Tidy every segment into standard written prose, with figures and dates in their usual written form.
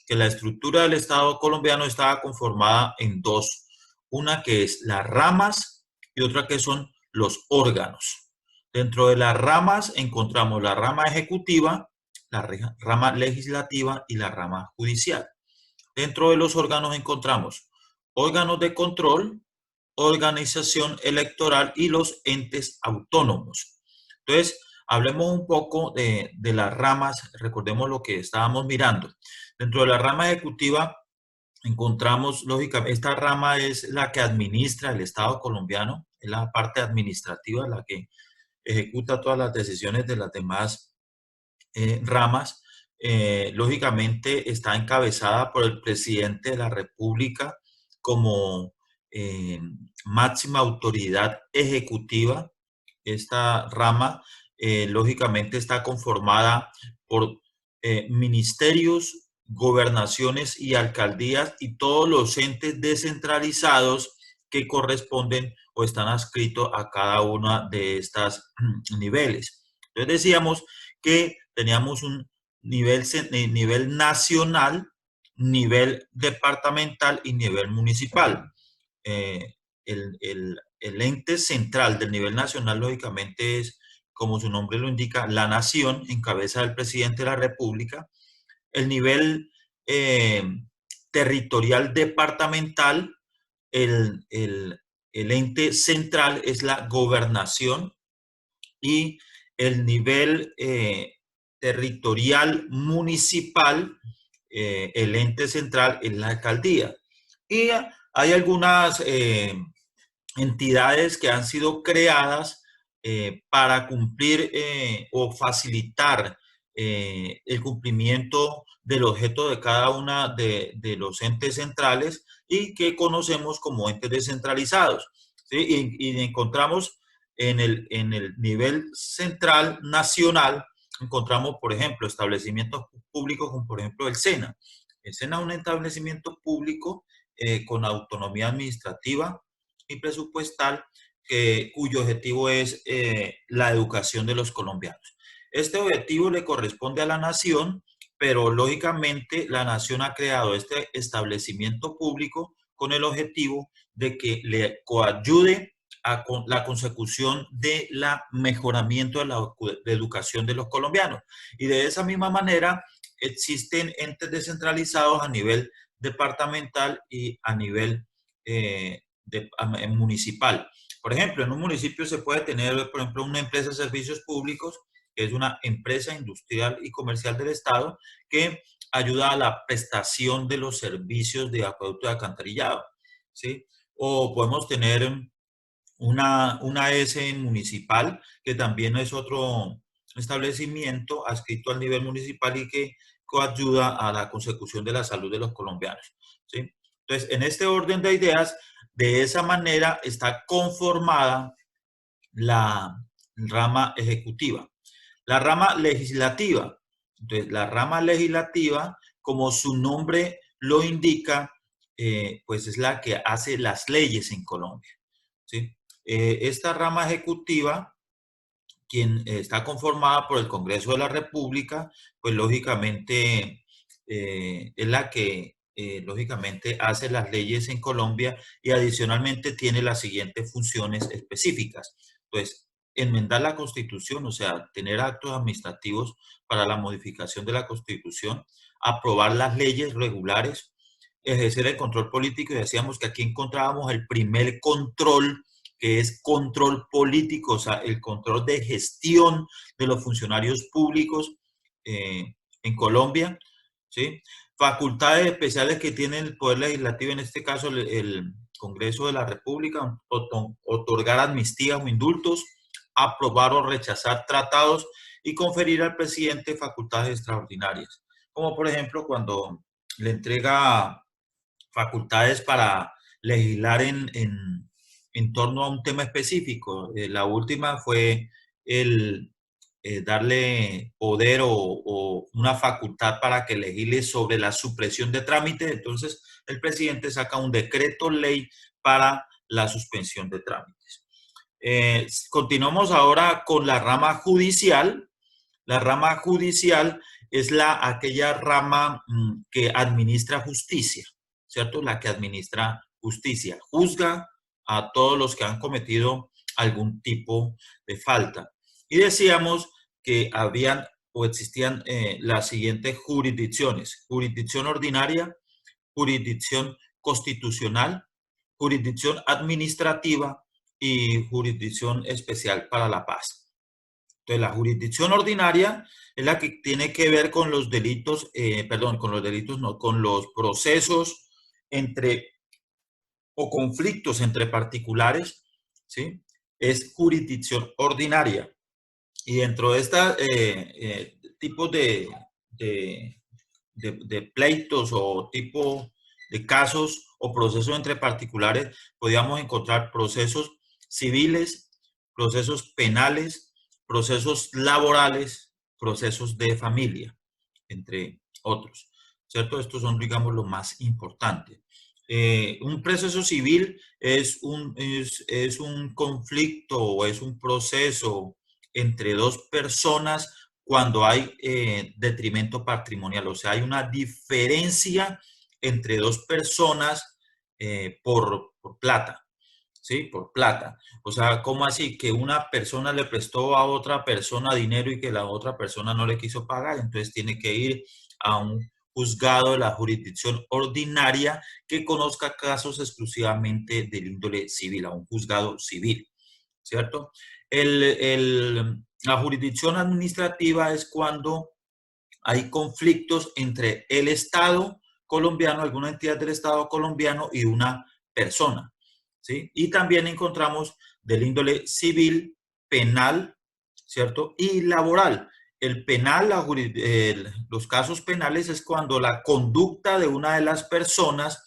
que la estructura del Estado colombiano estaba conformada en dos. Una que es las ramas y otra que son los órganos. Dentro de las ramas encontramos la rama ejecutiva, la rama legislativa y la rama judicial. Dentro de los órganos encontramos órganos de control, organización electoral y los entes autónomos. Entonces, hablemos un poco de las ramas, recordemos lo que estábamos mirando. Dentro de la rama ejecutiva encontramos, lógicamente, esta rama es la que administra el Estado colombiano, es la parte administrativa, la que ejecuta todas las decisiones de las demás ramas. Lógicamente está encabezada por el presidente de la República como máxima autoridad ejecutiva. Esta rama, lógicamente, está conformada por ministerios, gobernaciones y alcaldías y todos los entes descentralizados que corresponden o están adscritos a cada uno de estos niveles. Entonces decíamos que teníamos un nivel nacional, nivel departamental y nivel municipal. Eh, el ente central del nivel nacional, lógicamente, es, como su nombre lo indica, la nación en cabeza del presidente de la República. El nivel territorial departamental, el ente central es la gobernación y el nivel territorial municipal, el ente central es la alcaldía. Y hay algunas entidades que han sido creadas para cumplir o facilitar el cumplimiento del objeto de cada una de los entes centrales y que conocemos como entes descentralizados. ¿Sí? Y encontramos en el nivel central nacional, encontramos, por ejemplo, establecimientos públicos como, por ejemplo, el SENA. El SENA es un establecimiento público con autonomía administrativa y presupuestal, cuyo objetivo es la educación de los colombianos. Este objetivo le corresponde a la nación, pero lógicamente la nación ha creado este establecimiento público con el objetivo de que le coayude a la consecución de la mejoramiento de la educación de los colombianos. Y de esa misma manera existen entes descentralizados a nivel departamental y a nivel municipal. Por ejemplo, en un municipio se puede tener, por ejemplo, una empresa de servicios públicos, que es una empresa industrial y comercial del Estado, que ayuda a la prestación de los servicios de acueducto y alcantarillado, ¿sí? O podemos tener una S municipal, que también es otro establecimiento adscrito al nivel municipal y que coayuda a la consecución de la salud de los colombianos, ¿sí? Entonces, en este orden de ideas, de esa manera está conformada la rama ejecutiva. La rama legislativa. Entonces, la rama legislativa, como su nombre lo indica, pues es la que hace las leyes en Colombia, ¿sí? Esta rama ejecutiva, quien está conformada por el Congreso de la República, pues lógicamente es la que lógicamente hace las leyes en Colombia y adicionalmente tiene las siguientes funciones específicas. Pues enmendar la Constitución, o sea, tener actos administrativos para la modificación de la Constitución, aprobar las leyes regulares, ejercer el control político, y decíamos que aquí encontrábamos el primer control, que es control político, o sea, el control de gestión de los funcionarios públicos en Colombia, ¿sí? Facultades especiales que tiene el Poder Legislativo, en este caso el Congreso de la República: otorgar amnistías o indultos, aprobar o rechazar tratados y conferir al presidente facultades extraordinarias, como por ejemplo cuando le entrega facultades para legislar en torno a un tema específico. La última fue el darle poder o una facultad para que legisle sobre la supresión de trámites. Entonces, el presidente saca un decreto ley para la suspensión de trámites. Continuamos ahora con la rama judicial. La rama judicial es aquella rama que administra justicia, ¿cierto? La que administra justicia, juzga a todos los que han cometido algún tipo de falta. Y decíamos que habían o existían las siguientes jurisdicciones: jurisdicción ordinaria, jurisdicción constitucional, jurisdicción administrativa y jurisdicción especial para la paz. Entonces, la jurisdicción ordinaria es la que tiene que ver con los delitos, con los delitos, no, con los procesos entre o conflictos entre particulares, ¿sí? Es jurisdicción ordinaria. Y dentro de estos tipos de pleitos o tipo de casos o procesos entre particulares, podíamos encontrar procesos civiles, procesos penales, procesos laborales, procesos de familia, entre otros, ¿cierto? Estos son, digamos, los más importantes. Un proceso civil es un conflicto o es un proceso entre dos personas cuando hay detrimento patrimonial, o sea, hay una diferencia entre dos personas por plata, ¿sí? Por plata. O sea, ¿cómo así? Que una persona le prestó a otra persona dinero y que la otra persona no le quiso pagar, entonces tiene que ir a un juzgado de la jurisdicción ordinaria que conozca casos exclusivamente del índole civil, a un juzgado civil, ¿cierto? La jurisdicción administrativa es cuando hay conflictos entre el Estado colombiano, alguna entidad del Estado colombiano y una persona, ¿sí? Y también encontramos del índole civil, penal, ¿cierto? Y laboral. El penal, los casos penales es cuando la conducta de una de las personas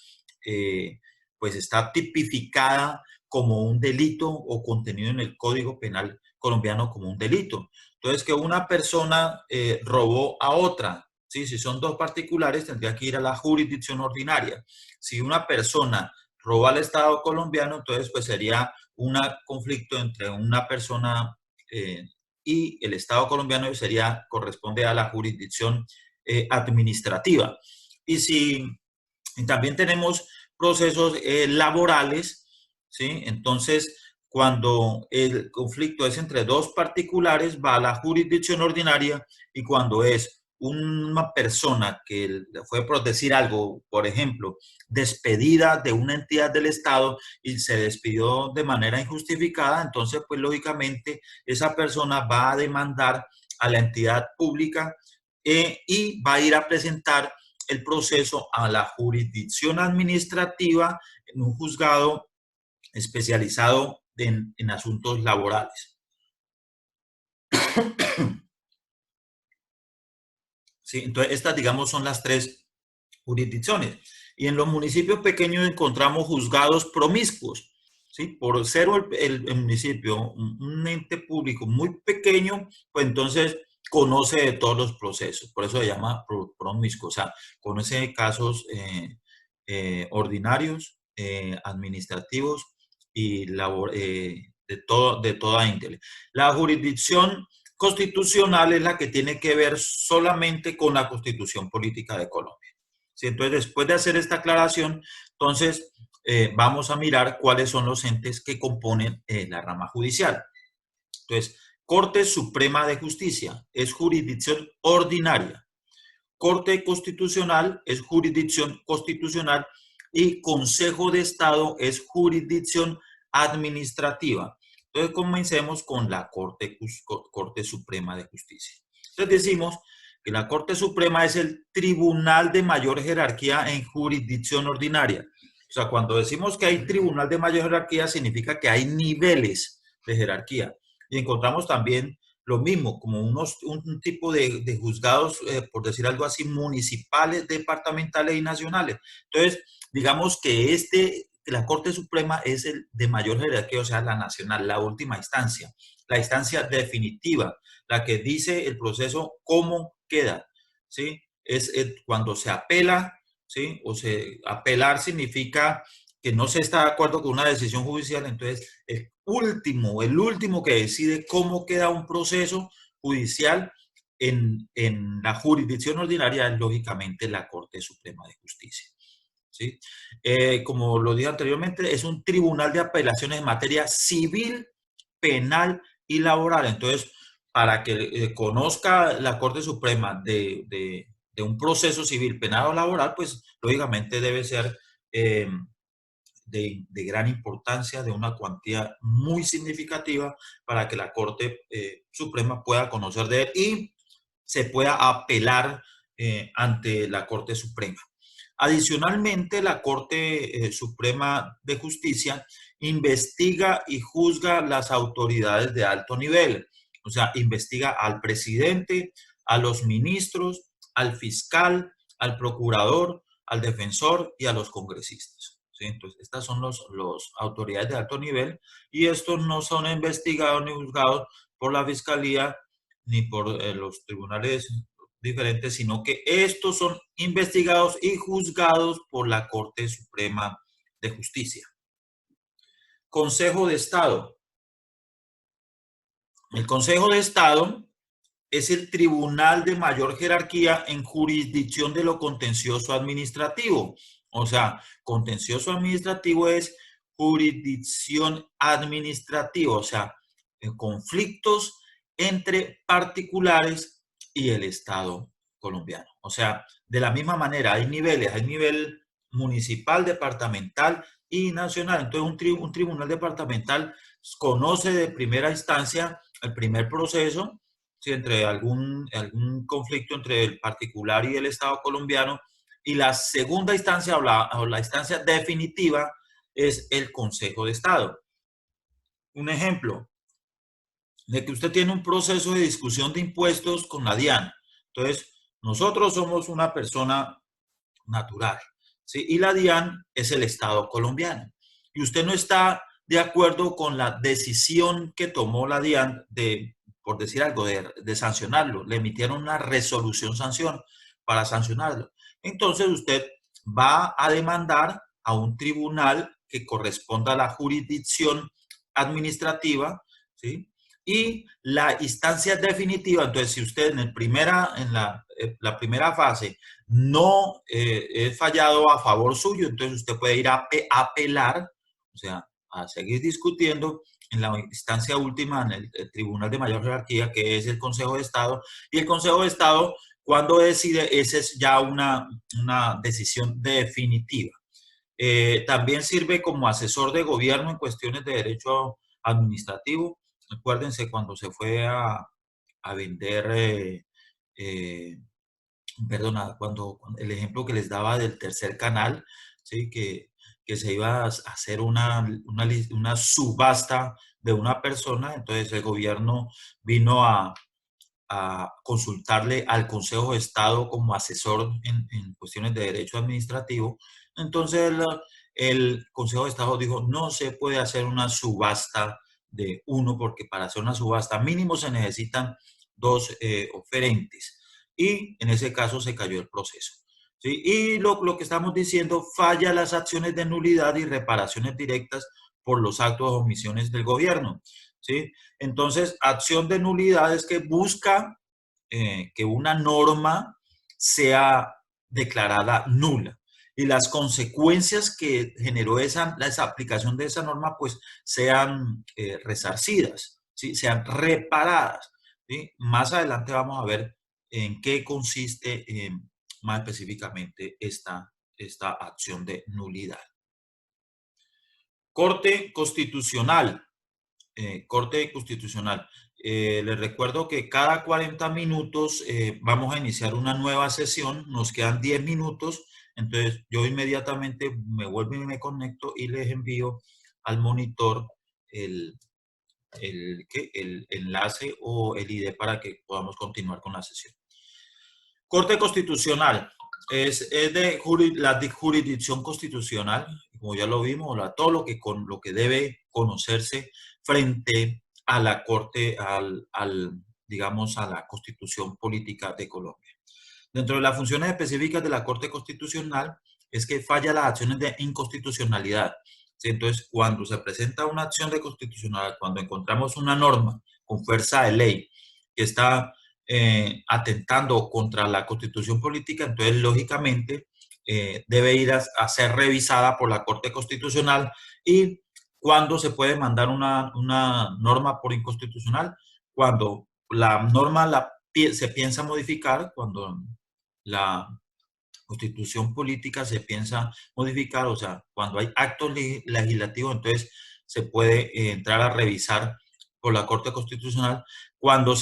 pues está tipificada como un delito o contenido en el Código Penal colombiano como un delito. Entonces, que una persona robó a otra, ¿sí? Si son dos particulares, tendría que ir a la jurisdicción ordinaria. Si una persona roba al Estado colombiano, entonces pues sería un conflicto entre una persona y el Estado colombiano, corresponde a la jurisdicción administrativa. Y también tenemos procesos laborales, ¿sí? Entonces, cuando el conflicto es entre dos particulares, va a la jurisdicción ordinaria, y cuando es una persona que fue, por decir algo, por ejemplo, despedida de una entidad del Estado y se despidió de manera injustificada, entonces, pues lógicamente, esa persona va a demandar a la entidad pública y va a ir a presentar el proceso a la jurisdicción administrativa en un juzgado especializado en asuntos laborales. ¿Sí? Entonces, estas, digamos, son las tres jurisdicciones. Y en los municipios pequeños encontramos juzgados promiscuos, ¿sí? Por ser el municipio un ente público muy pequeño, pues entonces conoce de todos los procesos. Por eso se llama promiscuo. O sea, conoce casos ordinarios, administrativos y de toda índole. La jurisdicción constitucional es la que tiene que ver solamente con la Constitución Política de Colombia. ¿Sí? Entonces, después de hacer esta aclaración, entonces vamos a mirar cuáles son los entes que componen la rama judicial. Entonces, Corte Suprema de Justicia es jurisdicción ordinaria. Corte Constitucional es jurisdicción constitucional y Consejo de Estado es jurisdicción administrativa. Entonces, comencemos con la Corte Suprema de Justicia. Entonces, decimos que la Corte Suprema es el tribunal de mayor jerarquía en jurisdicción ordinaria. O sea, cuando decimos que hay tribunal de mayor jerarquía, significa que hay niveles de jerarquía. Y encontramos también lo mismo, como un tipo de juzgados, por decir algo así, municipales, departamentales y nacionales. Entonces, digamos que la Corte Suprema es el de mayor jerarquía, o sea, la nacional, la última instancia, la instancia definitiva, la que dice el proceso cómo queda, ¿sí? Es cuando se apela, ¿sí? Apelar significa que no se está de acuerdo con una decisión judicial, entonces el último que decide cómo queda un proceso judicial en la jurisdicción ordinaria es lógicamente la Corte Suprema de Justicia. ¿Sí? Como lo dije anteriormente, es un tribunal de apelaciones en materia civil, penal y laboral. Entonces, para que conozca la Corte Suprema de un proceso civil, penal o laboral, pues lógicamente debe ser eh, de gran importancia, de una cuantía muy significativa para que la Corte Suprema pueda conocer de él y se pueda apelar ante la Corte Suprema. Adicionalmente, la Corte Suprema de Justicia investiga y juzga las autoridades de alto nivel, o sea, investiga al presidente, a los ministros, al fiscal, al procurador, al defensor y a los congresistas. ¿Sí? Entonces, estas son los autoridades de alto nivel y estos no son investigados ni juzgados por la fiscalía ni por los tribunales diferentes, sino que estos son investigados y juzgados por la Corte Suprema de Justicia. Consejo de Estado. El Consejo de Estado es el tribunal de mayor jerarquía en jurisdicción de lo contencioso administrativo. O sea, contencioso administrativo es jurisdicción administrativa, o sea, conflictos entre particulares y el Estado colombiano. O sea, de la misma manera, hay niveles, hay nivel municipal, departamental y nacional. Entonces, un tribunal departamental conoce de primera instancia el primer proceso, ¿sí? Entre algún conflicto entre el particular y el Estado colombiano, y la segunda instancia o la instancia definitiva es el Consejo de Estado. Un ejemplo de que usted tiene un proceso de discusión de impuestos con la DIAN. Entonces, nosotros somos una persona natural, ¿sí? Y la DIAN es el Estado colombiano. Y usted no está de acuerdo con la decisión que tomó la DIAN de, por decir algo, de sancionarlo. Le emitieron una resolución sanción para sancionarlo. Entonces usted va a demandar a un tribunal que corresponda a la jurisdicción administrativa, ¿sí? Y la instancia definitiva, entonces si usted la primera fase no es fallado a favor suyo, entonces usted puede ir a apelar, o sea, a seguir discutiendo en la instancia última, en el tribunal de mayor jerarquía, que es el Consejo de Estado, y el Consejo de Estado, cuando decide, esa es ya una decisión definitiva. También sirve como asesor de gobierno en cuestiones de derecho administrativo. Acuérdense cuando se fue a vender eh, perdona, cuando el ejemplo que les daba del tercer canal, ¿sí? Que se iba a hacer una subasta de una persona, entonces el gobierno vino a consultarle al Consejo de Estado como asesor en cuestiones de derecho administrativo. Entonces el Consejo de Estado dijo, no se puede hacer una subasta de uno porque para hacer una subasta mínimo se necesitan dos oferentes. Y en ese caso se cayó el proceso. ¿Sí? Y lo que estamos diciendo, falla las acciones de nulidad y reparaciones directas por los actos o omisiones del gobierno. ¿Sí? Entonces, acción de nulidad es que busca que una norma sea declarada nula y las consecuencias que generó esa aplicación de esa norma pues sean resarcidas, ¿sí? Sean reparadas. ¿Sí? Más adelante vamos a ver en qué consiste más específicamente esta acción de nulidad. Corte Constitucional. Corte Constitucional. Les recuerdo que cada 40 minutos vamos a iniciar una nueva sesión, nos quedan 10 minutos, entonces yo inmediatamente me vuelvo y me conecto y les envío al monitor el enlace o el ID para que podamos continuar con la sesión. Corte Constitucional es de la jurisdicción constitucional, como ya lo vimos, todo lo que debe conocerse frente a la Corte, digamos, a la Constitución Política de Colombia. Dentro de las funciones específicas de la Corte Constitucional es que falla las acciones de inconstitucionalidad. ¿Sí? Entonces, cuando se presenta una acción de constitucionalidad, cuando encontramos una norma con fuerza de ley que está atentando contra la Constitución política, entonces lógicamente debe ir a ser revisada por la Corte Constitucional. ¿Y cuándo se puede mandar una norma por inconstitucional? Cuando la norma se piensa modificar, cuando la Constitución política se piensa modificar, o sea, cuando hay actos legislativos, entonces se puede entrar a revisar por la Corte Constitucional. Cuando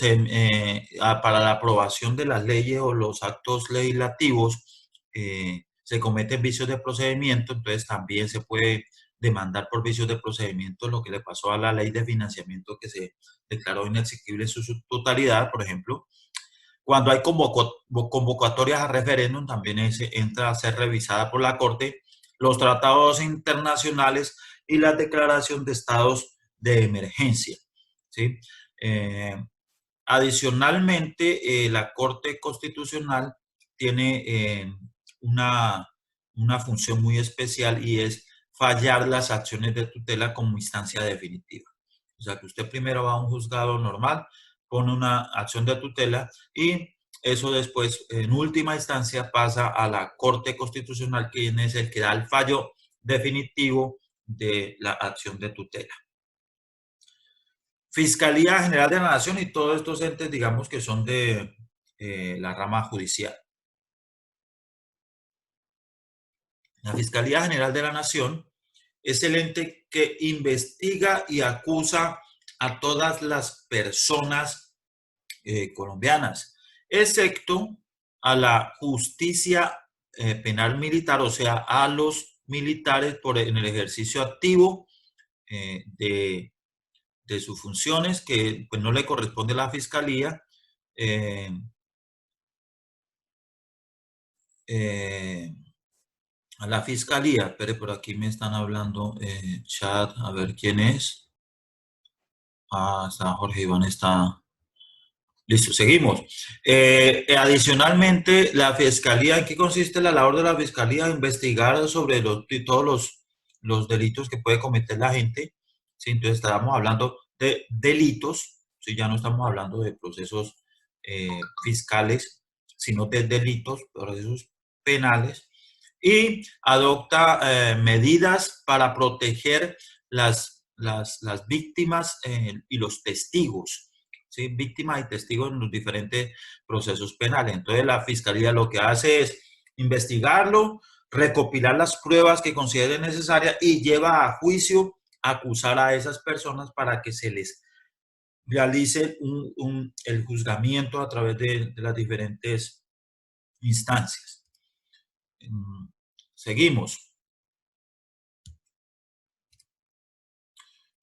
para la aprobación de las leyes o los actos legislativos se cometen vicios de procedimiento, entonces también se puede demandar por vicios de procedimiento, lo que le pasó a la ley de financiamiento, que se declaró inexequible en su totalidad, por ejemplo. Cuando hay convocatorias a referéndum, también entra a ser revisada por la Corte, los tratados internacionales y la declaración de estados de emergencia, ¿sí? Adicionalmente, la Corte Constitucional tiene una función muy especial, y es fallar las acciones de tutela como instancia definitiva. O sea, que usted primero va a un juzgado normal, pone una acción de tutela, y eso después, en última instancia, pasa a la Corte Constitucional, quien es el que da el fallo definitivo de la acción de tutela. Fiscalía General de la Nación y todos estos entes, digamos, que son de la rama judicial. La Fiscalía General de la Nación es el ente que investiga y acusa a todas las personas colombianas, excepto a la justicia penal militar, o sea, a los militares en el ejercicio activo de sus funciones, que pues no le corresponde a la Fiscalía. A la Fiscalía, pero por aquí me están hablando chat, a ver quién es. Ah, está Jorge Iván, está. Listo, seguimos. Adicionalmente, la Fiscalía, ¿en qué consiste la labor de la Fiscalía? Investigar sobre todos los delitos que puede cometer la gente. ¿Sí? Entonces, estábamos hablando de delitos, ¿sí? Ya no estamos hablando de procesos fiscales, sino de delitos, procesos penales. Y adopta medidas para proteger las víctimas y los testigos. ¿Sí? Víctimas y testigos en los diferentes procesos penales. Entonces, la Fiscalía lo que hace es investigarlo, recopilar las pruebas que considere necesarias y lleva a juicio, a acusar a esas personas para que se les realice el juzgamiento a través de las diferentes instancias. Seguimos.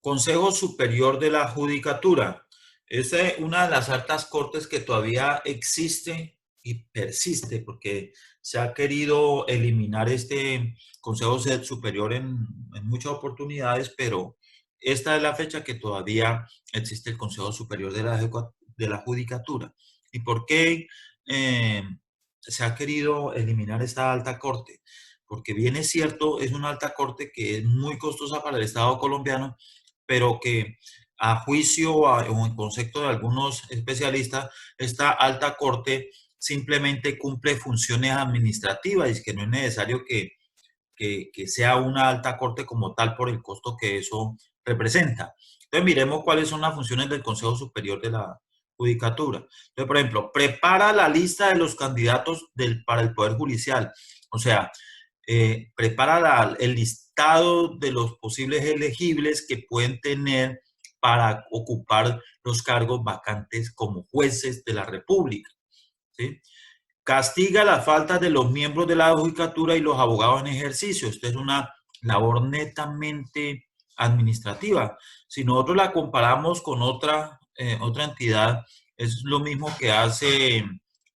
Consejo Superior de la Judicatura. Es una de las altas cortes que todavía existe y persiste, porque se ha querido eliminar este Consejo Superior en muchas oportunidades, pero esta es la fecha que todavía existe el Consejo Superior de la Judicatura. ¿Y por qué se ha querido eliminar esta alta corte? Porque bien es cierto, es una alta corte que es muy costosa para el Estado colombiano, pero que a juicio o en concepto de algunos especialistas, esta alta corte simplemente cumple funciones administrativas, y que no es necesario que sea una alta corte como tal por el costo que eso representa. Entonces, miremos cuáles son las funciones del Consejo Superior de la Judicatura. Entonces, por ejemplo, prepara la lista de los candidatos para el Poder Judicial. O sea, prepara el listado de los posibles elegibles que pueden tener para ocupar los cargos vacantes como jueces de la República. ¿Sí? Castiga las faltas de los miembros de la judicatura y los abogados en ejercicio. Esta es una labor netamente administrativa. Si nosotros la comparamos con otra entidad, es lo mismo que hace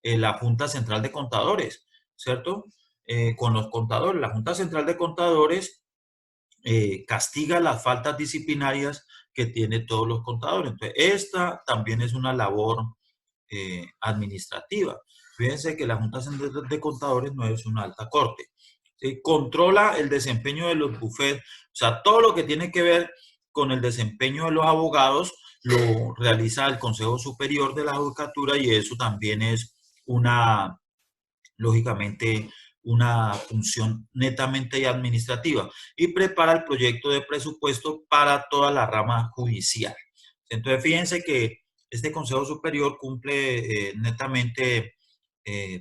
la Junta Central de Contadores, ¿cierto? Con los contadores. La Junta Central de Contadores castiga las faltas disciplinarias que tienen todos los contadores. Entonces, esta también es una labor administrativa. Fíjense que la Junta Central de Contadores no es una alta corte. ¿Sí? Controla el desempeño de los bufetes, o sea, todo lo que tiene que ver con el desempeño de los abogados lo realiza el Consejo Superior de la Judicatura y eso también es lógicamente, una función netamente administrativa y prepara el proyecto de presupuesto para toda la rama judicial. Entonces, fíjense que este Consejo Superior cumple netamente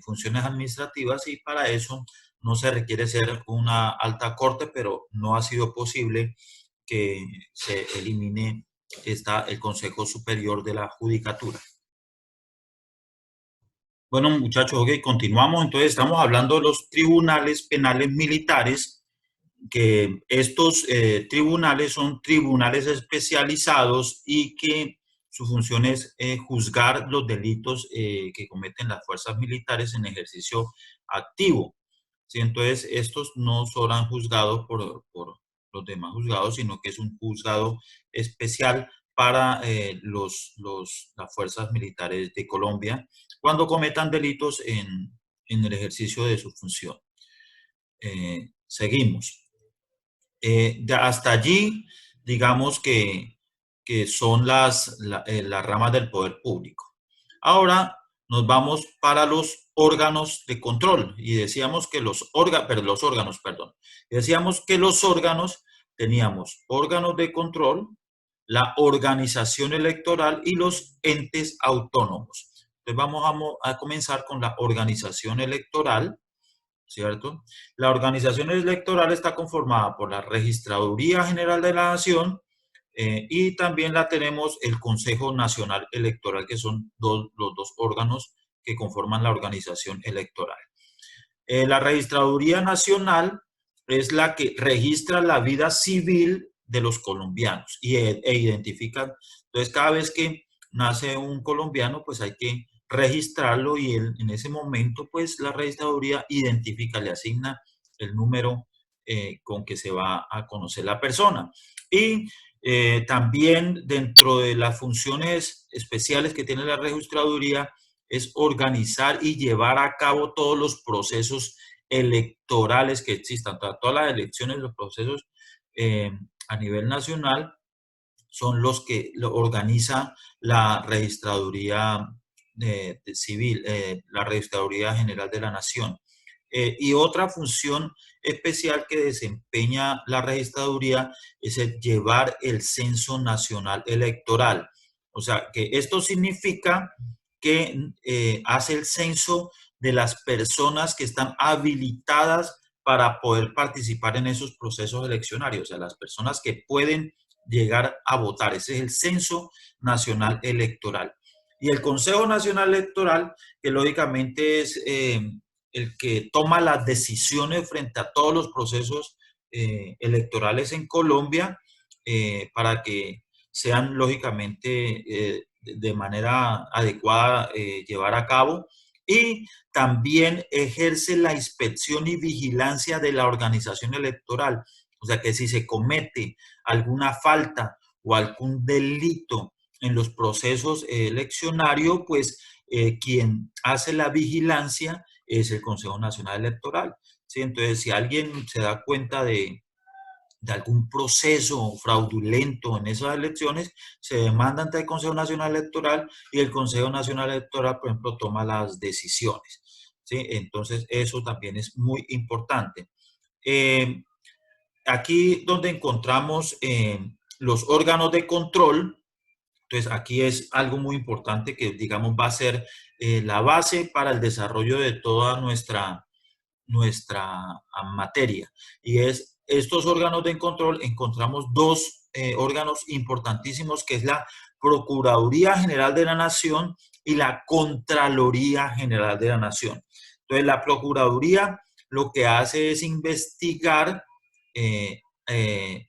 funciones administrativas y para eso no se requiere ser una alta corte, pero no ha sido posible que se elimine el Consejo Superior de la Judicatura. Bueno, muchachos, ok, continuamos. Entonces, estamos hablando de los tribunales penales militares, que estos tribunales son tribunales especializados y que su función es juzgar los delitos que cometen las fuerzas militares en ejercicio activo. ¿Sí? Entonces, estos no serán juzgados por los demás juzgados, sino que es un juzgado especial para las fuerzas militares de Colombia cuando cometan delitos en el ejercicio de su función. Seguimos. Hasta allí, digamos que son las ramas del poder público. Ahora nos vamos para los órganos de control y decíamos que los órganos, perdón. Decíamos que los órganos, teníamos órganos de control, la organización electoral y los entes autónomos. Entonces vamos a comenzar con la organización electoral, ¿cierto? La organización electoral está conformada por la Registraduría General de la Nación y también la tenemos el Consejo Nacional Electoral, que son los dos órganos que conforman la organización electoral. La Registraduría Nacional es la que registra la vida civil de los colombianos e identifica. Entonces, cada vez que nace un colombiano, pues hay que registrarlo y en ese momento, pues la registraduría identifica, le asigna el número con que se va a conocer la persona. Y también dentro de las funciones especiales que tiene la registraduría es organizar y llevar a cabo todos los procesos electorales que existan, todas las elecciones, los procesos a nivel nacional son los que lo organiza la registraduría civil, la Registraduría General de la Nación. Y otra función especial que desempeña la registraduría es el llevar el censo nacional electoral. O sea, que esto significa que hace el censo de las personas que están habilitadas para poder participar en esos procesos eleccionarios, o sea, las personas que pueden llegar a votar. Ese es el Censo Nacional Electoral. Y el Consejo Nacional Electoral, que lógicamente es el que toma las decisiones frente a todos los procesos electorales en Colombia para que sean lógicamente de manera adecuada llevar a cabo, y también ejerce la inspección y vigilancia de la organización electoral. O sea que si se comete alguna falta o algún delito en los procesos eleccionarios, pues quien hace la vigilancia es el Consejo Nacional Electoral. ¿Sí? Entonces, si alguien se da cuenta de algún proceso fraudulento en esas elecciones, se demanda ante el Consejo Nacional Electoral y el Consejo Nacional Electoral, por ejemplo, toma las decisiones. ¿Sí? Entonces, eso también es muy importante. Aquí donde encontramos los órganos de control, entonces aquí es algo muy importante que, digamos, va a ser la base para el desarrollo de toda nuestra materia. Y es estos órganos de control, encontramos dos órganos importantísimos, que es la Procuraduría General de la Nación y la Contraloría General de la Nación. Entonces, la Procuraduría lo que hace es investigar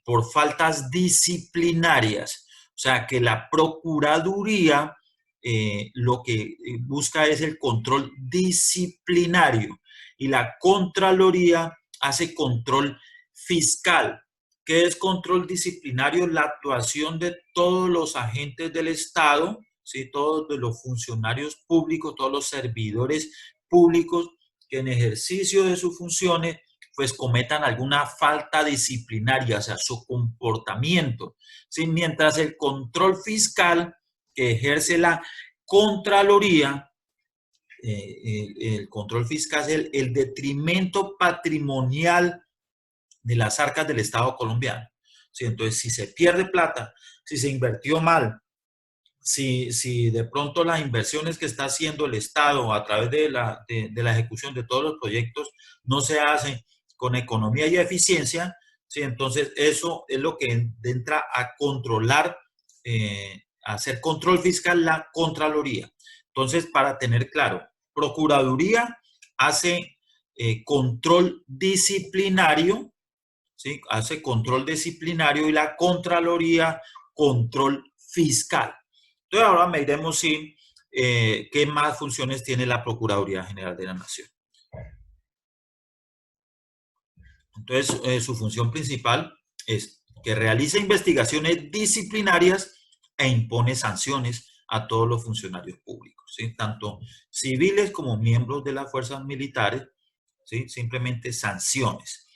por faltas disciplinarias. O sea, que la Procuraduría lo que busca es el control disciplinario y la Contraloría hace control fiscal. ¿Qué es control disciplinario? La actuación de todos los agentes del Estado, ¿sí? Todos de los funcionarios públicos, todos los servidores públicos que en ejercicio de sus funciones pues cometan alguna falta disciplinaria, o sea, su comportamiento, ¿sí? Mientras el control fiscal que ejerce la Contraloría, el control fiscal es el detrimento patrimonial de las arcas del Estado colombiano. ¿Sí? Entonces, si se pierde plata, si se invirtió mal, si de pronto las inversiones que está haciendo el Estado a través de la ejecución de todos los proyectos no se hacen con economía y eficiencia, ¿sí? Entonces eso es lo que entra a controlar, a hacer control fiscal la Contraloría. Entonces, para tener claro, Procuraduría hace control disciplinario, ¿sí? Hace control disciplinario y la Contraloría control fiscal. Entonces ahora miremos si, qué más funciones tiene la Procuraduría General de la Nación. Entonces, su función principal es que realiza investigaciones disciplinarias e impone sanciones a todos los funcionarios públicos, ¿sí? Tanto civiles como miembros de las fuerzas militares, ¿sí? Simplemente sanciones.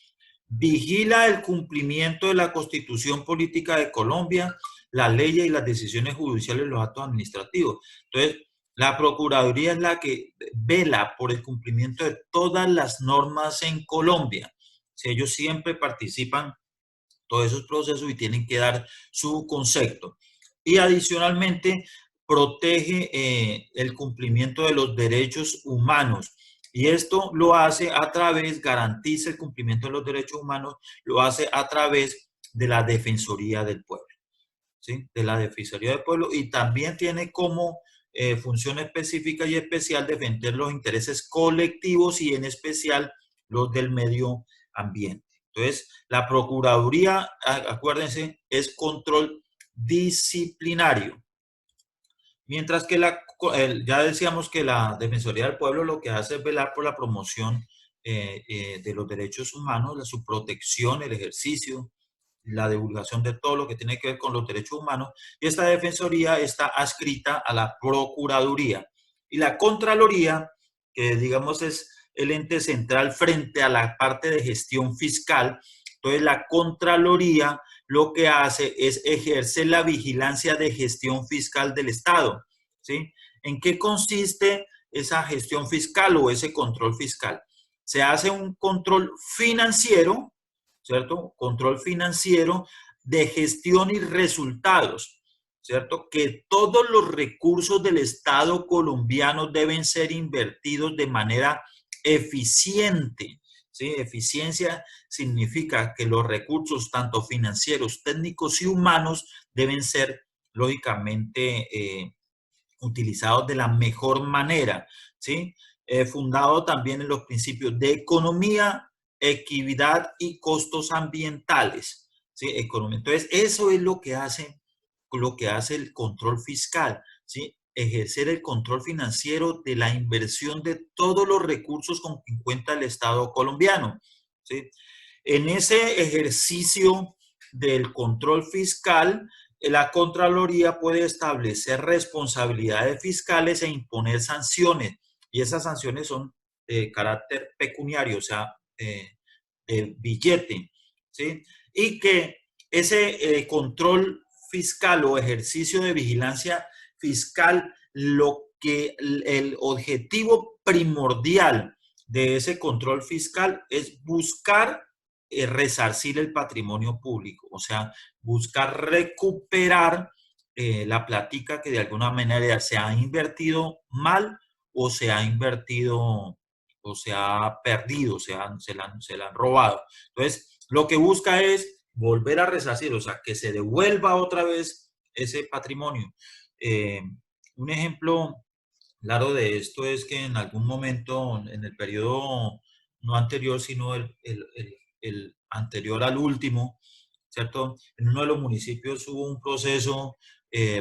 Vigila el cumplimiento de la Constitución Política de Colombia, las leyes y las decisiones judiciales de los actos administrativos. Entonces, la Procuraduría es la que vela por el cumplimiento de todas las normas en Colombia. Si ellos siempre participan en todos esos procesos y tienen que dar su concepto. Y adicionalmente, protege el cumplimiento de los derechos humanos. Y esto lo hace a través, garantiza el cumplimiento de los derechos humanos, lo hace a través de la Defensoría del Pueblo, ¿sí? De la Defensoría del Pueblo, y también tiene como función específica y especial defender los intereses colectivos y en especial los del medio ambiente. Entonces, la Procuraduría, acuérdense, es control disciplinario. Mientras que ya decíamos que la Defensoría del Pueblo lo que hace es velar por la promoción de los derechos humanos, su protección, el ejercicio, la divulgación de todo lo que tiene que ver con los derechos humanos. Y esta Defensoría está adscrita a la Procuraduría. Y la Contraloría, que digamos es el ente central frente a la parte de gestión fiscal, entonces la Contraloría lo que hace es ejercer la vigilancia de gestión fiscal del Estado, ¿sí? ¿En qué consiste esa gestión fiscal o ese control fiscal? Se hace un control financiero, ¿cierto? Control financiero de gestión y resultados, ¿cierto? Que todos los recursos del Estado colombiano deben ser invertidos de manera eficiente, ¿sí? Eficiencia significa que los recursos, tanto financieros, técnicos y humanos, deben ser, lógicamente, utilizados de la mejor manera, ¿sí? Fundado también en los principios de economía, equidad y costos ambientales, ¿sí? Economía. Entonces, eso es lo que hace el control fiscal, ¿sí? Ejercer el control financiero de la inversión de todos los recursos con que cuenta el Estado colombiano, ¿sí? En ese ejercicio del control fiscal, la Contraloría puede establecer responsabilidades fiscales e imponer sanciones, y esas sanciones son de carácter pecuniario, o sea, de billete, ¿sí? Y que ese control fiscal o ejercicio de vigilancia fiscal, lo que el objetivo primordial de ese control fiscal es buscar resarcir el patrimonio público, o sea, buscar recuperar la plática que de alguna manera se ha invertido mal o se ha invertido o se ha perdido, se la han robado. Entonces, lo que busca es volver a resarcir, o sea, que se devuelva otra vez ese patrimonio. Eh, un ejemplo claro de esto es que en algún momento, en el periodo no anterior, sino el anterior al último, ¿cierto? En uno de los municipios hubo un proceso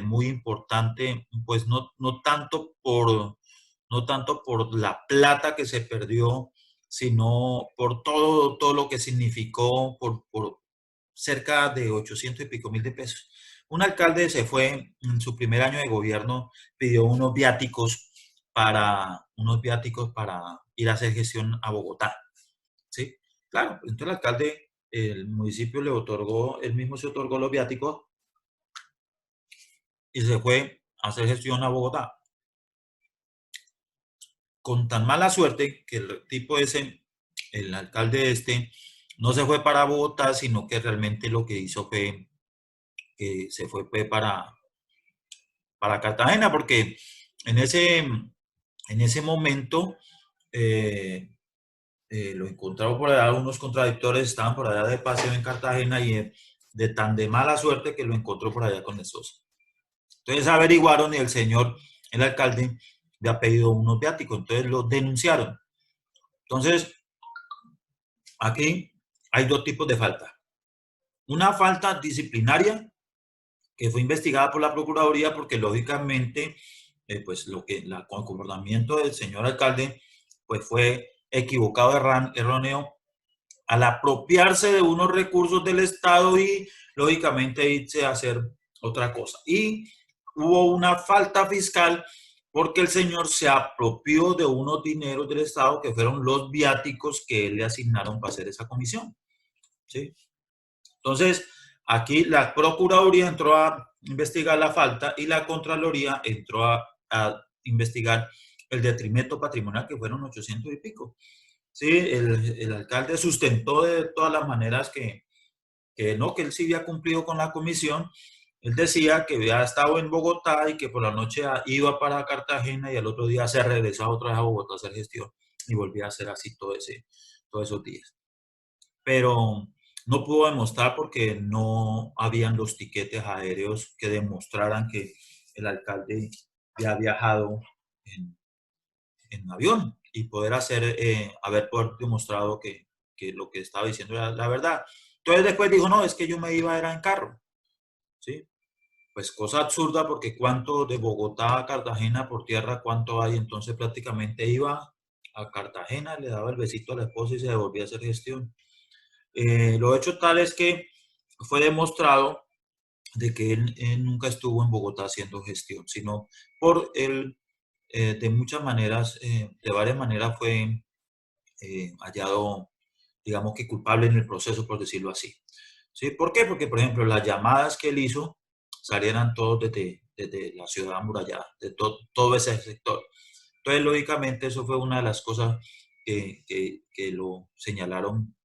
muy importante, pues no tanto por la plata que se perdió, sino por todo lo que significó, por cerca de 800 y pico mil de pesos. Un alcalde se fue en su primer año de gobierno, pidió unos viáticos para ir a hacer gestión a Bogotá, ¿sí? Claro, entonces el alcalde, el municipio le otorgó, él mismo se otorgó los viáticos y se fue a hacer gestión a Bogotá. Con tan mala suerte que el tipo ese, el alcalde este, no se fue para Bogotá, sino que realmente lo que hizo fue que se fue pues, para Cartagena, porque en ese momento lo encontraron por allá, unos contradictores estaban por allá de paseo en Cartagena y de tan de mala suerte que lo encontró por allá con el socio. Entonces averiguaron y el señor, el alcalde, le ha pedido unos viáticos, entonces lo denunciaron. Entonces, aquí hay dos tipos de falta. Una falta disciplinaria que fue investigada por la Procuraduría porque lógicamente pues lo que el comportamiento del señor alcalde pues fue equivocado, erróneo al apropiarse de unos recursos del Estado y lógicamente irse a hacer otra cosa. Y hubo una falta fiscal porque el señor se apropió de unos dineros del Estado que fueron los viáticos que él le asignaron para hacer esa comisión. ¿Sí? Entonces, aquí la Procuraduría entró a investigar la falta y la Contraloría entró a investigar el detrimento patrimonial, que fueron 800 y pico. Sí, el alcalde sustentó de todas las maneras que no, que él sí había cumplido con la comisión. Él decía que había estado en Bogotá y que por la noche iba para Cartagena y al otro día se regresaba otra vez a Bogotá a hacer gestión y volvía a hacer así todos esos días. Pero no pudo demostrar porque no habían los tiquetes aéreos que demostraran que el alcalde ya ha viajado en avión y poder haber demostrado que lo que estaba diciendo era la verdad. Entonces después dijo, no, es que yo me iba era en carro, ¿sí? Pues cosa absurda porque cuánto de Bogotá a Cartagena por tierra, cuánto hay, entonces prácticamente iba a Cartagena, le daba el besito a la esposa y se devolvía a hacer gestión. Lo hecho tal es que fue demostrado de que él nunca estuvo en Bogotá haciendo gestión, sino por él, de muchas maneras, de varias maneras fue hallado, digamos que culpable en el proceso, por decirlo así. ¿Sí? ¿Por qué? Porque, por ejemplo, las llamadas que él hizo salieran todos desde la ciudad amurallada, de todo ese sector. Entonces, lógicamente, eso fue una de las cosas que lo señalaron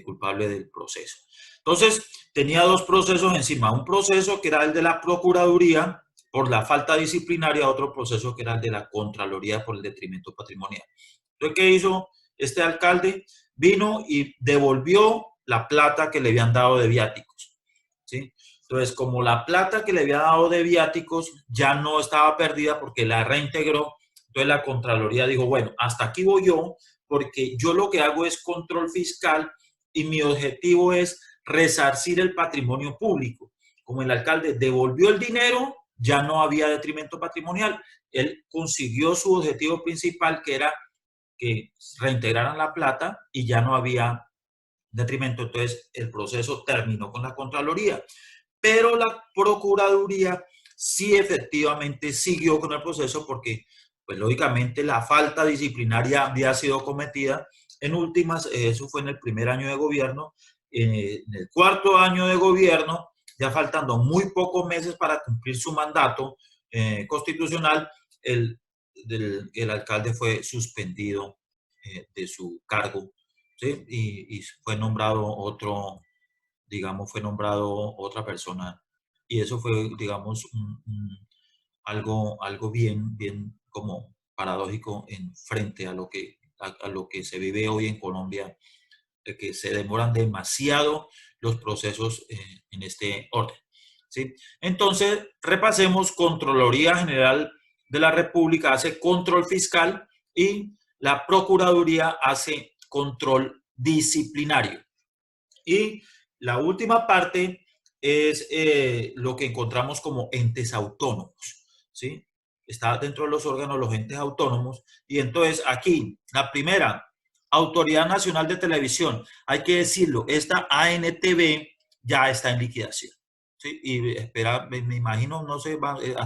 culpable del proceso. Entonces, tenía dos procesos encima. Un proceso que era el de la Procuraduría por la falta disciplinaria, otro proceso que era el de la Contraloría por el detrimento patrimonial. Entonces, ¿qué hizo este alcalde? Vino y devolvió la plata que le habían dado de viáticos. ¿Sí? Entonces, como la plata que le había dado de viáticos ya no estaba perdida porque la reintegró, entonces la Contraloría dijo, bueno, hasta aquí voy yo, porque yo lo que hago es control fiscal y mi objetivo es resarcir el patrimonio público. Como el alcalde devolvió el dinero, ya no había detrimento patrimonial. Él consiguió su objetivo principal, que era que reintegraran la plata y ya no había detrimento. Entonces, el proceso terminó con la Contraloría. Pero la Procuraduría sí efectivamente siguió con el proceso porque, pues lógicamente, la falta disciplinaria había sido cometida. En últimas, eso fue en el primer año de gobierno. En el cuarto año de gobierno, ya faltando muy pocos meses para cumplir su mandato constitucional, el alcalde fue suspendido de su cargo, ¿sí? Y fue nombrado otro, digamos, fue nombrado otra persona. Y eso fue, digamos, algo bien como paradójico en frente a lo que se vive hoy en Colombia, de que se demoran demasiado los procesos en este orden. ¿Sí? Entonces, repasemos, Contraloría General de la República hace control fiscal y la Procuraduría hace control disciplinario. Y la última parte es lo que encontramos como entes autónomos, ¿sí? Está dentro de los órganos los entes autónomos. Y entonces aquí, la primera, Autoridad Nacional de Televisión. Hay que decirlo, esta ANTV ya está en liquidación. ¿Sí? Y espera, me imagino, no sé,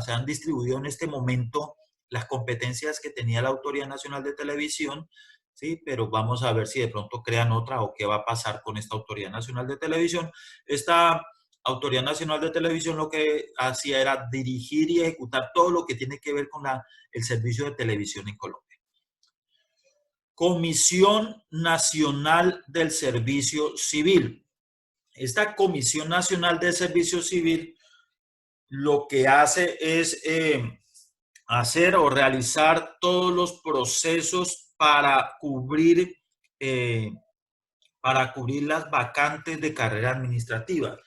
se han distribuido en este momento las competencias que tenía la Autoridad Nacional de Televisión. ¿sí? Pero vamos a ver si de pronto crean otra o qué va a pasar con esta Autoridad Nacional de Televisión. Esta Autoridad Nacional de Televisión lo que hacía era dirigir y ejecutar todo lo que tiene que ver con el servicio de televisión en Colombia. Comisión Nacional del Servicio Civil. Esta Comisión Nacional del Servicio Civil lo que hace es hacer o realizar todos los procesos eh, para cubrir las vacantes de carrera administrativa.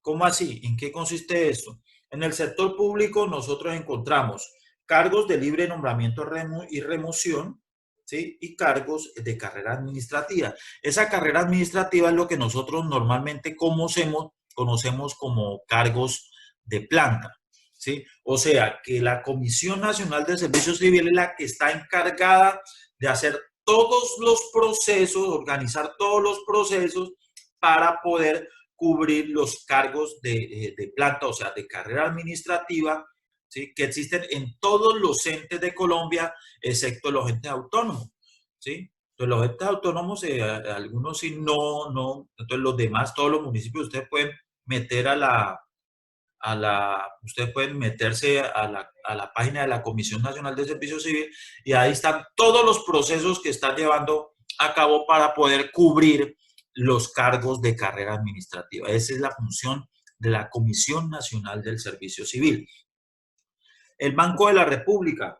¿Cómo así? ¿En qué consiste esto? En el sector público nosotros encontramos cargos de libre nombramiento y remoción, ¿sí? Y cargos de carrera administrativa. Esa carrera administrativa es lo que nosotros normalmente conocemos como cargos de planta, ¿sí? O sea, que la Comisión Nacional de Servicio Civil es la que está encargada de hacer todos los procesos, organizar todos los procesos para poder cubrir los cargos de planta, o sea, de carrera administrativa, ¿sí? Que existen en todos los entes de Colombia, excepto los entes autónomos, ¿sí? Entonces, los entes autónomos, algunos sí, no. Entonces, los demás, todos los municipios, ustedes pueden meter ustedes pueden meterse a la página de la Comisión Nacional de Servicio Civil y ahí están todos los procesos que están llevando a cabo para poder cubrir los cargos de carrera administrativa. Esa es la función de la Comisión Nacional del Servicio Civil. El Banco de la República.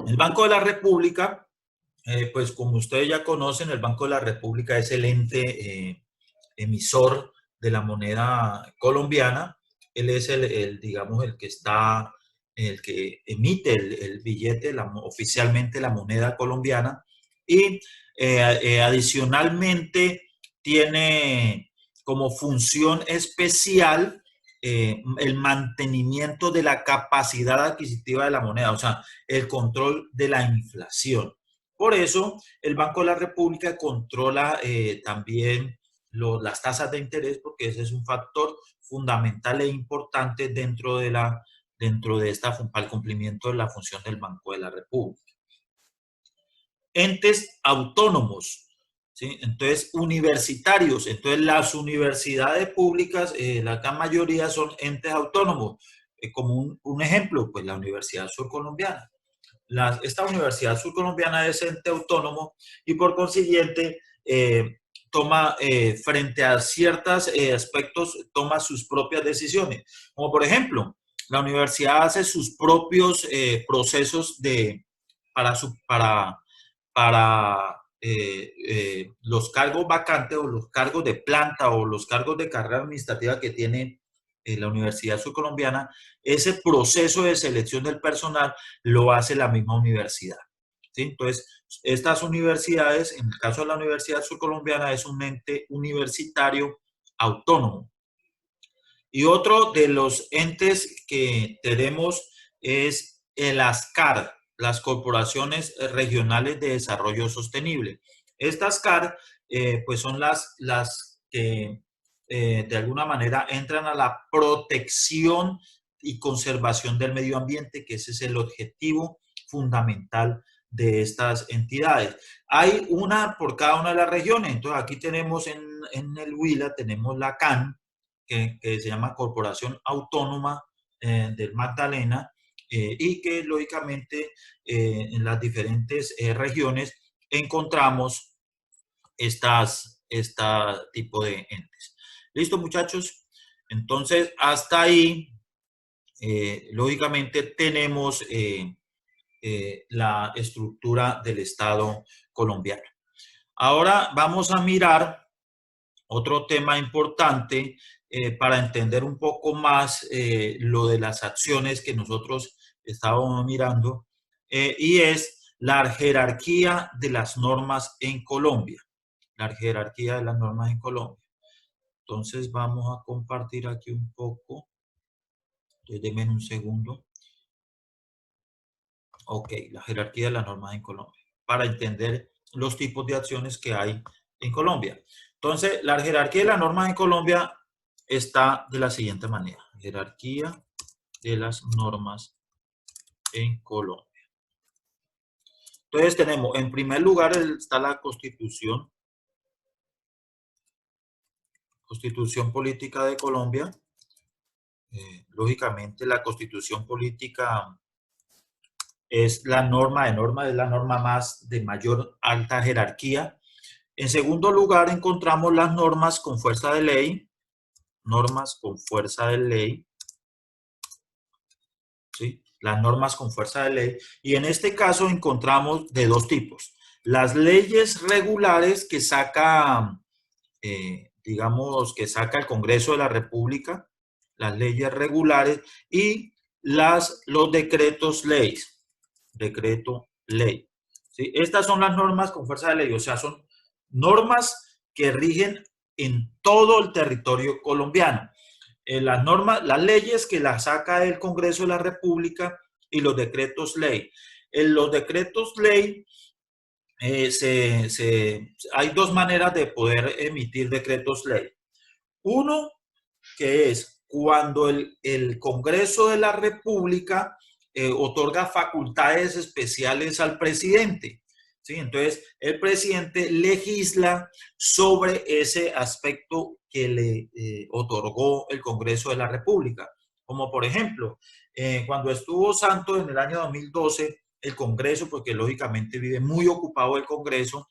El Banco de la República, pues como ustedes ya conocen, el Banco de la República es el ente emisor de la moneda colombiana. Él es digamos, el que emite el billete, oficialmente la moneda colombiana. Y adicionalmente tiene como función especial el mantenimiento de la capacidad adquisitiva de la moneda, o sea, el control de la inflación. Por eso, el Banco de la República controla también las tasas de interés, porque ese es un factor fundamental e importante dentro de para el cumplimiento de la función del Banco de la República. Entes autónomos, ¿sí? Entonces, universitarios. Entonces, las universidades públicas, la gran mayoría son entes autónomos. Como un ejemplo, pues la Universidad Surcolombiana. Esta Universidad Surcolombiana es ente autónomo y por consiguiente toma frente a ciertos aspectos, toma sus propias decisiones. Como por ejemplo, la universidad hace sus propios procesos para los cargos vacantes o los cargos de planta o los cargos de carrera administrativa que tiene la Universidad Surcolombiana. Ese proceso de selección del personal lo hace la misma universidad, ¿sí? Entonces, estas universidades, en el caso de la Universidad Surcolombiana, es un ente universitario autónomo. Y otro de los entes que tenemos es el ASCAR, las Corporaciones Regionales de Desarrollo Sostenible. Estas CAR, pues son las que de alguna manera entran a la protección y conservación del medio ambiente, que ese es el objetivo fundamental de estas entidades. Hay una por cada una de las regiones. Entonces, aquí tenemos en el Huila, tenemos la CAN, que se llama Corporación Autónoma del Magdalena, y que lógicamente en las diferentes regiones encontramos este tipo de entes. ¿Listo, muchachos? Entonces, hasta ahí, lógicamente, tenemos la estructura del Estado colombiano. Ahora vamos a mirar otro tema importante para entender un poco más lo de las acciones que nosotros estábamos mirando, y es la jerarquía de las normas en Colombia. La jerarquía de las normas en Colombia. Entonces vamos a compartir aquí un poco. Entonces, denme un segundo. Ok, la jerarquía de las normas en Colombia. Para entender los tipos de acciones que hay en Colombia. Entonces, la jerarquía de las normas en Colombia está de la siguiente manera. Jerarquía de las normas en Colombia. Entonces tenemos, en primer lugar está la Constitución Política de Colombia. Lógicamente la Constitución Política es la norma es la norma más de mayor alta jerarquía. En segundo lugar encontramos las normas con fuerza de ley, normas con fuerza de ley, ¿sí? Las normas con fuerza de ley. Y en este caso encontramos de dos tipos. Las leyes regulares que saca, digamos, que saca el Congreso de la República, las leyes regulares y los decretos leyes, decreto ley. ¿Sí? Estas son las normas con fuerza de ley, o sea, son normas que rigen en todo el territorio colombiano. Las normas, las leyes que las saca el Congreso de la República y los decretos ley. En los decretos ley hay dos maneras de poder emitir decretos ley. Uno, que es cuando el Congreso de la República otorga facultades especiales al presidente. ¿Sí? Entonces, el presidente legisla sobre ese aspecto que le otorgó el Congreso de la República. Como por ejemplo, cuando estuvo Santos en el año 2012, el Congreso, porque lógicamente vive muy ocupado el Congreso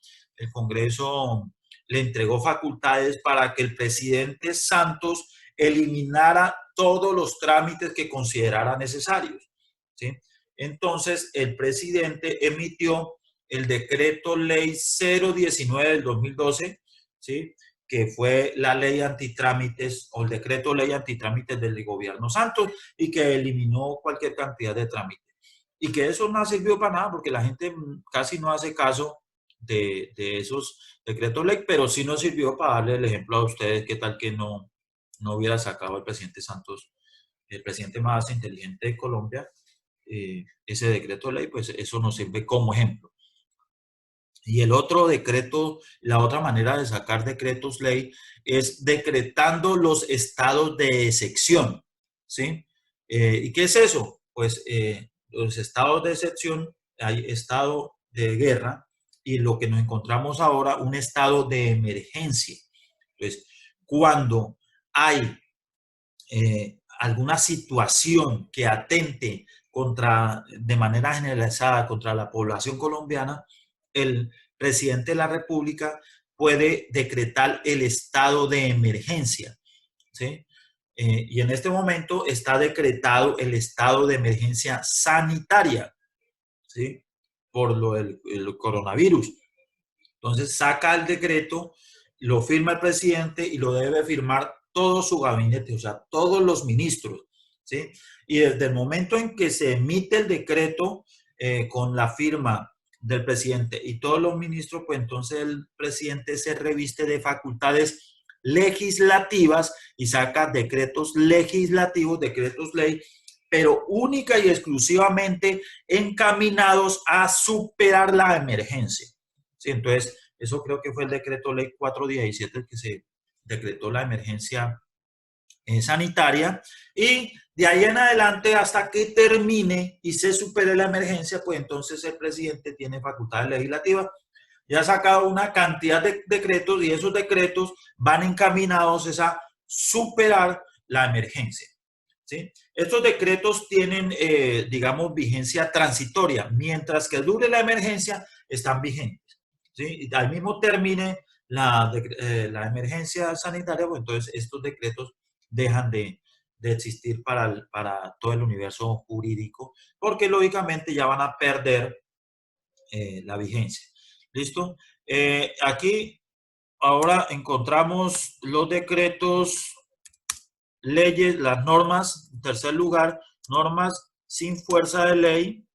le entregó facultades para que el presidente Santos eliminara todos los trámites que considerara necesarios. ¿Sí? Entonces, el presidente emitió el decreto ley 019 del 2012, ¿sí? Que fue la ley antitrámites o el decreto ley antitrámites del gobierno Santos y que eliminó cualquier cantidad de trámites. Y que eso no ha servido para nada porque la gente casi no hace caso de esos decretos ley, pero sí nos sirvió para darle el ejemplo a ustedes qué tal que no hubiera sacado el presidente Santos, el presidente más inteligente de Colombia, ese decreto ley, pues eso nos sirve como ejemplo. Y el otro decreto, la otra manera de sacar decretos ley es decretando los estados de excepción, ¿sí? ¿Y qué es eso? Pues los estados de excepción, hay estado de guerra y lo que nos encontramos ahora, un estado de emergencia. Entonces, cuando hay alguna situación que atente de manera generalizada contra la población colombiana, el presidente de la República puede decretar el estado de emergencia. ¿Sí? Y en este momento está decretado el estado de emergencia sanitaria, ¿sí? Por el coronavirus. Entonces saca el decreto, lo firma el presidente y lo debe firmar todo su gabinete, o sea, todos los ministros, ¿sí? Y desde el momento en que se emite el decreto con la firma del presidente y todos los ministros, pues entonces el presidente se reviste de facultades legislativas y saca decretos legislativos, decretos ley, pero única y exclusivamente encaminados a superar la emergencia. ¿Sí? Entonces, eso creo que fue el decreto ley 417 que se decretó la emergencia sanitaria y de ahí en adelante hasta que termine y se supere la emergencia, pues entonces el presidente tiene facultades legislativas. Ya ha sacado una cantidad de decretos y esos decretos van encaminados a superar la emergencia. ¿Sí? Estos decretos tienen, digamos, vigencia transitoria. Mientras que dure la emergencia, están vigentes. ¿Sí? Y al mismo termine la emergencia sanitaria, pues entonces estos decretos dejan de existir para todo el universo jurídico, porque lógicamente ya van a perder la vigencia. ¿Listo? Aquí ahora encontramos los decretos, leyes, las normas, en tercer lugar, normas sin fuerza de ley,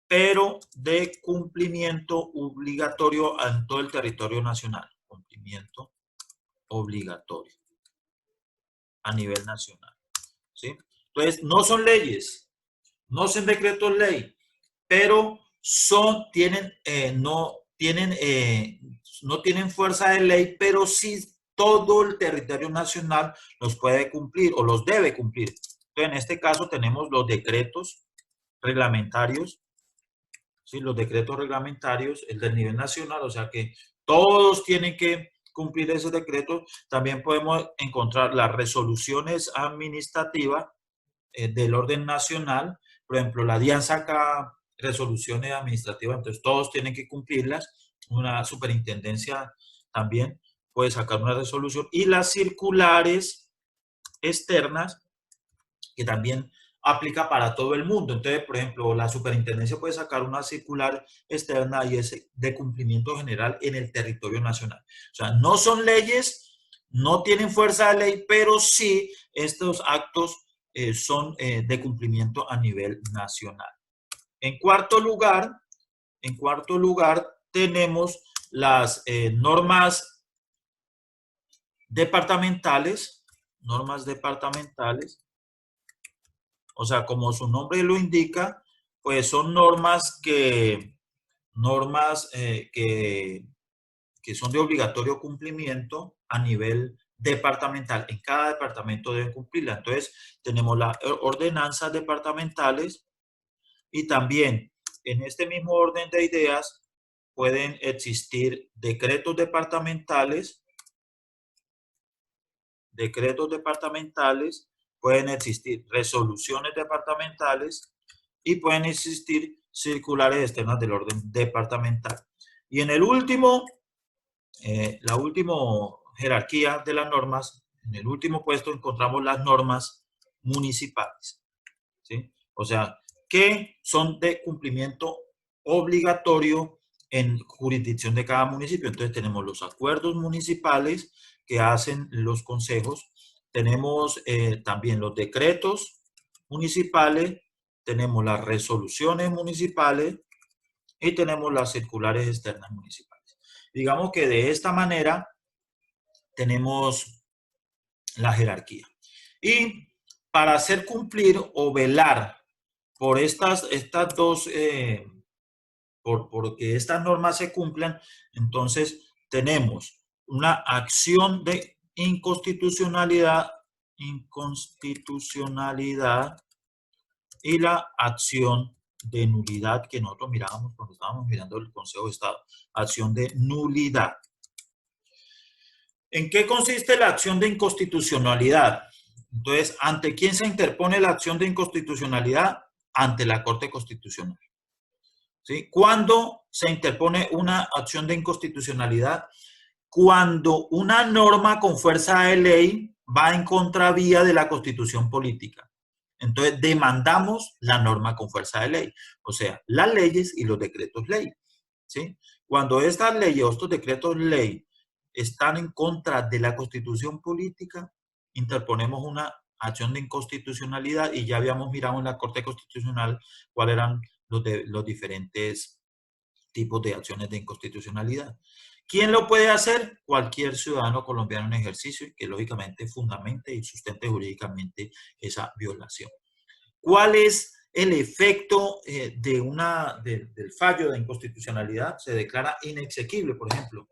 pero de cumplimiento obligatorio en todo el territorio nacional. Cumplimiento obligatorio a nivel nacional. ¿Sí? Entonces, no son leyes, no son decretos ley, pero no tienen fuerza de ley, pero sí todo el territorio nacional los puede cumplir o los debe cumplir. Entonces, en este caso tenemos los decretos reglamentarios, ¿sí? Los decretos reglamentarios, el del nivel nacional, o sea que todos tienen que cumplir ese decreto. También podemos encontrar las resoluciones administrativas del orden nacional. Por ejemplo, la DIAN saca resoluciones administrativas, entonces todos tienen que cumplirlas. Una superintendencia también puede sacar una resolución. Y las circulares externas, que también aplica para todo el mundo. Entonces, por ejemplo, la superintendencia puede sacar una circular externa y es de cumplimiento general en el territorio nacional. O sea, no son leyes, no tienen fuerza de ley, pero sí estos actos son de cumplimiento a nivel nacional. En cuarto lugar, tenemos las normas departamentales. O sea, como su nombre lo indica, pues son que son de obligatorio cumplimiento a nivel departamental. En cada departamento deben cumplirla. Entonces, tenemos las ordenanzas departamentales y también en este mismo orden de ideas pueden existir decretos departamentales, pueden existir resoluciones departamentales y pueden existir circulares externas del orden departamental. Y en el último, la última jerarquía de las normas, en el último puesto encontramos las normas municipales, ¿sí? O sea, que son de cumplimiento obligatorio en jurisdicción de cada municipio. Entonces tenemos los acuerdos municipales que hacen los consejos, tenemos también los decretos municipales, tenemos las resoluciones municipales y tenemos las circulares externas municipales. Digamos que de esta manera tenemos la jerarquía. Y para hacer cumplir o velar por estas dos, porque estas normas se cumplan, entonces tenemos una acción de inconstitucionalidad y la acción de nulidad que nosotros mirábamos cuando estábamos mirando el Consejo de Estado, acción de nulidad. ¿En qué consiste la acción de inconstitucionalidad? Entonces, ¿ante quién se interpone la acción de inconstitucionalidad? Ante la Corte Constitucional. ¿Sí? ¿Cuándo se interpone una acción de inconstitucionalidad? Cuando una norma con fuerza de ley va en contravía de la Constitución política. Entonces, demandamos la norma con fuerza de ley, o sea, las leyes y los decretos ley. ¿Sí? Cuando estas leyes o estos decretos ley están en contra de la Constitución política, interponemos una acción de inconstitucionalidad y ya habíamos mirado en la Corte Constitucional cuáles eran los diferentes tipos de acciones de inconstitucionalidad. ¿Quién lo puede hacer? Cualquier ciudadano colombiano en ejercicio que lógicamente fundamente y sustente jurídicamente esa violación. ¿Cuál es el efecto del fallo de inconstitucionalidad? Se declara inexequible, por ejemplo.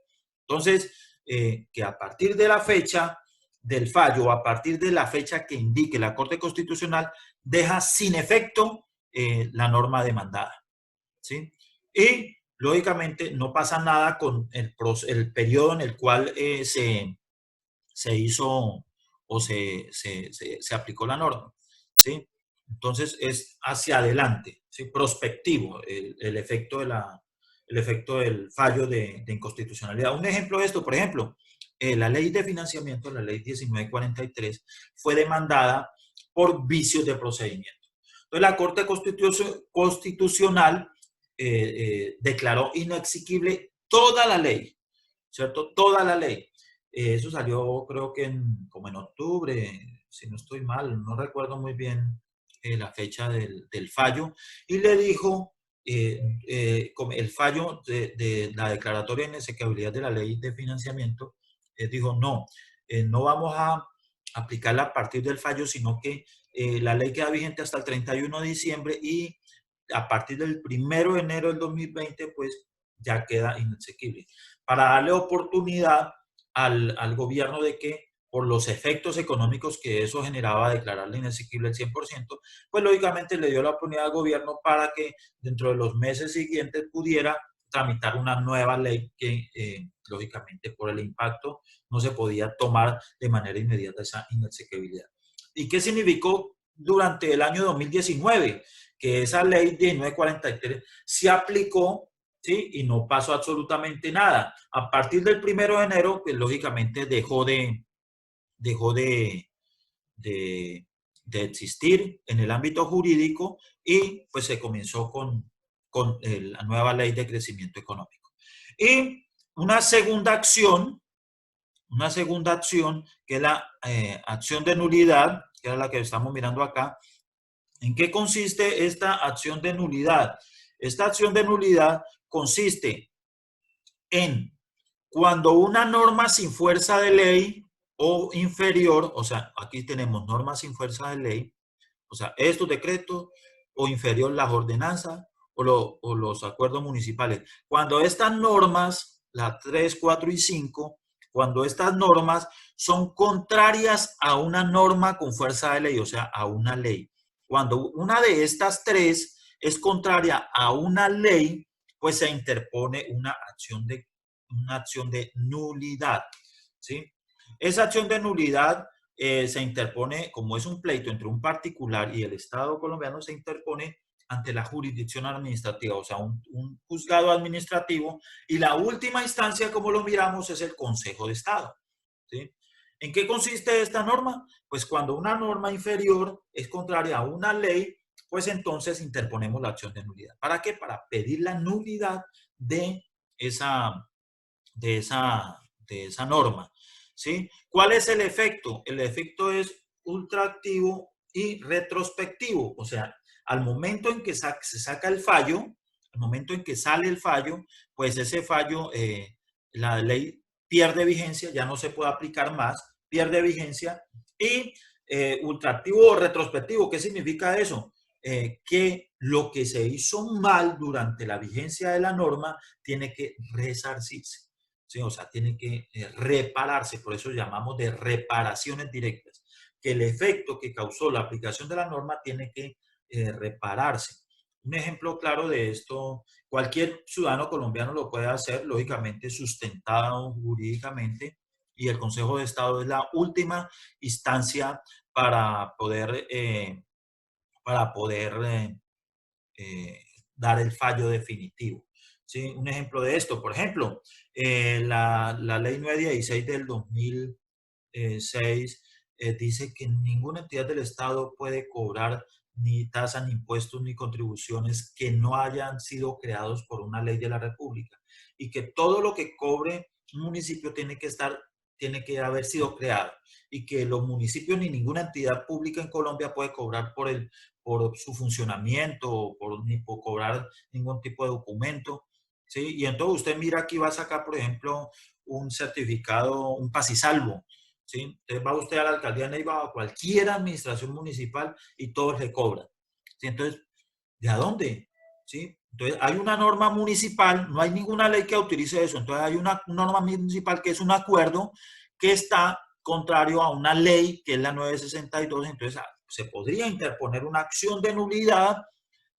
Entonces, que a partir de la fecha del fallo, a partir de la fecha que indique la Corte Constitucional, deja sin efecto la norma demandada, ¿sí? Y, lógicamente, no pasa nada con el periodo en el cual se hizo o se aplicó la norma, ¿sí? Entonces es hacia adelante, ¿sí? Prospectivo el efecto del fallo de inconstitucionalidad. Un ejemplo de esto, por ejemplo, la ley de financiamiento, la ley 1943, fue demandada por vicios de procedimiento. Entonces la Corte Constitucional declaró inexequible toda la ley, ¿cierto? Toda la ley. Eso salió creo que como en octubre, si no estoy mal, no recuerdo muy bien la fecha del fallo, y le dijo, el fallo de la declaratoria de inexequibilidad de la ley de financiamiento, dijo, no, no vamos a aplicarla a partir del fallo, sino que la ley queda vigente hasta el 31 de diciembre y a partir del 1 de enero del 2020, pues ya queda inexequible. Para darle oportunidad al gobierno de que por los efectos económicos que eso generaba, declararle inasequible el 100%, pues lógicamente le dio la oportunidad al gobierno para que dentro de los meses siguientes pudiera tramitar una nueva ley que, lógicamente, por el impacto no se podía tomar de manera inmediata esa inasequibilidad. ¿Y qué significó durante el año 2019? Que esa ley 1943 se aplicó, ¿sí? Y no pasó absolutamente nada. A partir del 1 de enero, pues lógicamente dejó de, de existir en el ámbito jurídico y pues se comenzó con la nueva ley de crecimiento económico. Y una segunda acción que es la acción de nulidad, que es la que estamos mirando acá. ¿En qué consiste esta acción de nulidad? Esta acción de nulidad consiste en cuando una norma sin fuerza de ley o inferior, o sea, aquí tenemos normas sin fuerza de ley, o sea, estos decretos o inferior las ordenanzas o los acuerdos municipales. Cuando estas normas, las 3, 4 y 5, cuando estas normas son contrarias a una norma con fuerza de ley, o sea, a una ley. Cuando una de estas tres es contraria a una ley, pues se interpone una acción de nulidad, ¿sí? Esa acción de nulidad se interpone, como es un pleito entre un particular y el Estado colombiano, se interpone ante la jurisdicción administrativa, o sea, un juzgado administrativo, y la última instancia, como lo miramos, es el Consejo de Estado, ¿sí? ¿En qué consiste esta norma? Pues cuando una norma inferior es contraria a una ley, pues entonces interponemos la acción de nulidad. ¿Para qué? Para pedir la nulidad de esa, de esa norma, ¿sí? ¿Cuál es el efecto? El efecto es ultraactivo y retrospectivo, o sea, al momento en que se saca el fallo, al momento en que sale el fallo, pues ese fallo, la ley pierde vigencia, ya no se puede aplicar más, pierde vigencia, y ultraactivo o retrospectivo, ¿qué significa eso? Que lo que se hizo mal durante la vigencia de la norma tiene que resarcirse. ¿Sí? O sea, tiene que repararse, por eso llamamos de reparaciones directas, que el efecto que causó la aplicación de la norma tiene que repararse. Un ejemplo claro de esto, cualquier ciudadano colombiano lo puede hacer, lógicamente sustentado jurídicamente, y el Consejo de Estado es la última instancia para poder eh, dar el fallo definitivo. ¿Sí? Un ejemplo de esto, por ejemplo, la ley 916 del 2006 dice que ninguna entidad del Estado puede cobrar ni tasas, ni impuestos, ni contribuciones que no hayan sido creados por una ley de la República, y que todo lo que cobre un municipio tiene que haber sido creado, y que los municipios ni ninguna entidad pública en Colombia puede cobrar por su funcionamiento, ni por cobrar ningún tipo de documento, ¿sí? Y entonces usted mira aquí, va a sacar, por ejemplo, un certificado, un pasisalvo, ¿sí? Entonces va usted a la alcaldía de Neiva o a cualquier administración municipal y todos le cobran, ¿sí? Entonces, ¿de a dónde? ¿Sí? Entonces, hay una norma municipal, no hay ninguna ley que autorice eso, entonces hay una norma municipal que es un acuerdo que está contrario a una ley que es la 962, entonces se podría interponer una acción de nulidad,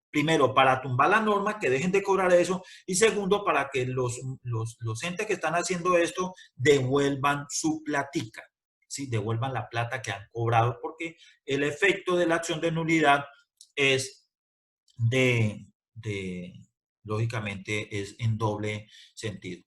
primero para tumbar la norma, que dejen de cobrar eso, y segundo para que los entes que están haciendo esto devuelvan su platica, ¿sí? Devuelvan la plata que han cobrado, porque el efecto de la acción de nulidad es de lógicamente, es en doble sentido.